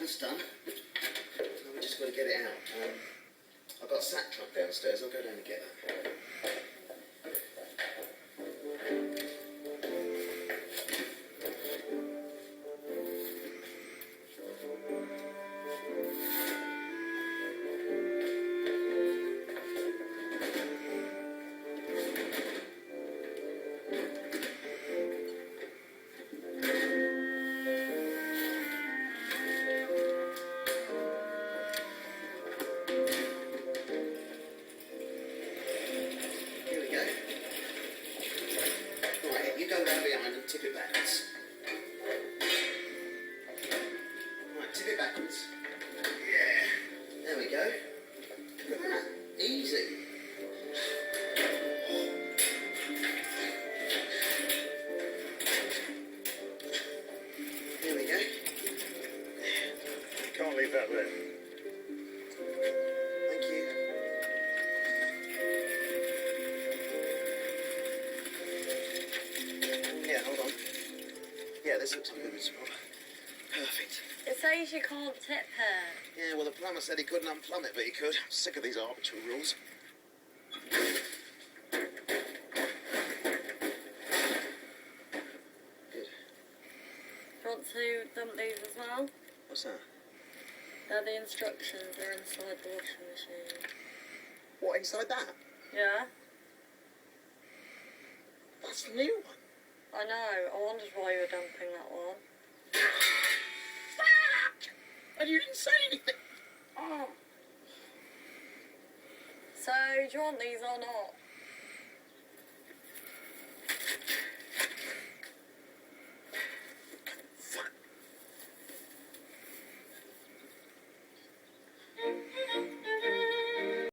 that's done. Now we just got to get it out. I've got a sack truck downstairs. I'll go down and get that. Tip it backwards. Right, tip it backwards. Yeah. There we go. Look at that. Easy. There we go. Can't leave that there. Thank you. Yeah, hold on. Yeah, this looks good. Perfect. It says you can't tip her. Yeah, well, the plumber said he couldn't unplumb it, but he could. I'm sick of these arbitrary rules. Good. Do you want to dump these as well? What's that? They're the instructions. They're inside the washing machine. What, inside that? Yeah? That's the new one. I know. I wondered why you were dumping that one. And you didn't say anything. Oh. So, do you want these or not?